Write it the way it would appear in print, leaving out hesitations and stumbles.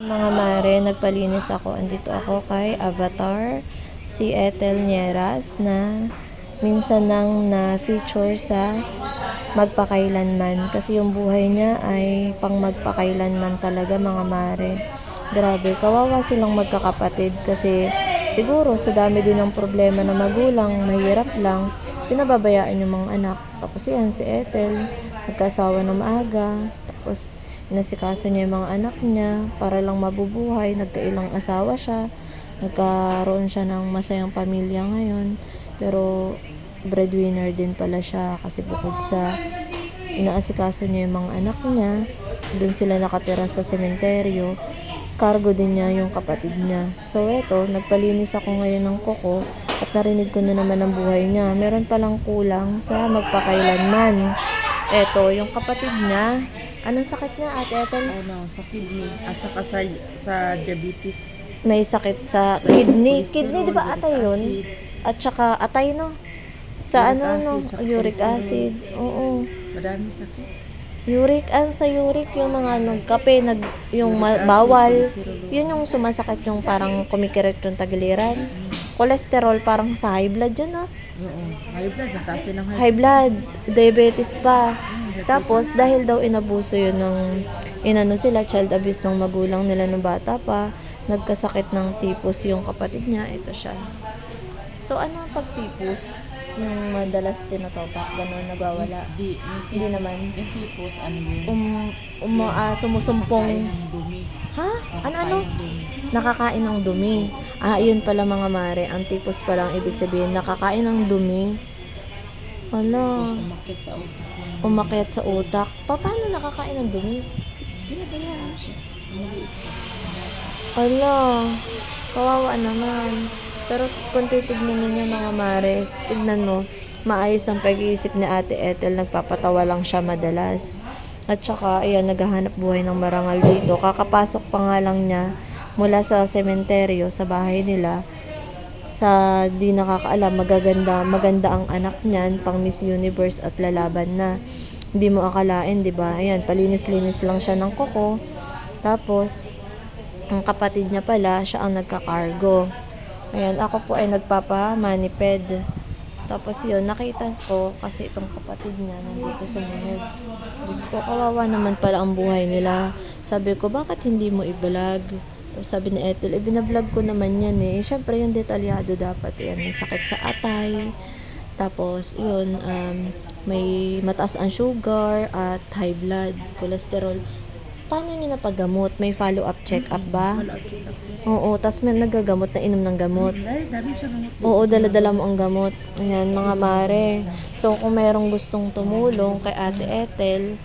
Mga mare, nagpalinis ako. Andito ako kay Avatar, si Ethel Nieras na minsan nang na-feature sa magpakailanman. Kasi yung buhay niya ay pang magpakailanman talaga mga mare. Grabe, kawawa silang magkakapatid kasi siguro sa dami din ng problema na magulang, mahirap lang, pinababayaan yung mga anak. Tapos yan, si Ethel, nagkasawa ng maaga. Tapos inasikaso niya yung mga anak niya para lang mabubuhay. Nagkailang asawa siya. Nagkaroon siya ng masayang pamilya ngayon. Pero breadwinner din pala siya kasi bukod sa inaasikaso niya yung mga anak niya, doon sila nakatira sa sementeryo, cargo din niya yung kapatid niya. So eto, nagpalinis ako ngayon ng kuko at narinig ko na naman ang buhay niya. Meron palang kulang sa magpakailanman. Eto, yung kapatid niya, anong sakit niya, Ate Ethel? Sa kidney at saka sa diabetes. May sakit sa kidney. Cholesterol, Kidney, di ba atay uric yun? acid. At saka atay, no? Sa Uric ano, no? acid, sa Uric cholesterol. acid. Oo. Madami sakit. Sa uric, yung mga kape, yung Uric acid, bawal. cholesterol. Yun yung sumasakit, yung parang kumikirit yung tagiliran. Cholesterol, parang sa high blood yun, no? Oo. High blood, mataas din ang High blood, diabetes pa. Tapos, dahil daw inabuso yun ng, sila, child abuse ng magulang nila nung bata pa, nagkasakit ng tipos yung kapatid niya, ito siya. So, ano ang pagtipos? Yung madalas tinotopak, gano'n, nagwawala. Hindi naman. Yung tipos, ano yun? Sumusumpong. Kain ng dumi. Ha? Ano? Kain ng dumi. Nakakain ng dumi. Yun pala mga mare. Ang tipos pala ang ibig sabihin. Nakakain ng dumi. Hala. Tapos umakit sa utak. Umakyat sa utak. Paano nakakain ng dumi? Binabayaan siya. Maliit siya. Hala. Kawawa naman. Pero kung titignan ninyo mga mare, tignan mo, maayos ang pag-iisip ni Ate Ethel. Nagpapatawa lang siya madalas. At saka, ayan, naghahanap buhay ng marangal dito. Kakapasok pa nga lang niya mula sa sementeryo, sa bahay nila. Sa di nakakaalam, maganda ang anak niyan, pang Miss Universe at lalaban na. Hindi mo akalain, di ba? Ayan, palinis-linis lang siya ng kuko. Tapos, ang kapatid niya pala, siya ang nagkakargo. Ayan, ako po ay nagpapa-maniped. Tapos yun, nakita ko kasi itong kapatid niya nandito sumunod. Diyos ko, kawawa naman pala ang buhay nila. Sabi ko, bakit hindi mo i-vlog? Tapos sabi ni Ethel, binablog ko naman yan eh. Siyempre yung detalyado dapat yan. May sakit sa atay. Tapos yun, may mataas ang sugar at high blood, cholesterol. Paano nyo napagamot? May follow-up check-up ba? Wala siya. Oo, tas may nagagamot na inom ng gamot. Ay, dami siya gamot. Oo, dala-dala mo ang gamot. Ayan, mga mare. So, kung mayroong gustong tumulong kay Ate Ethel,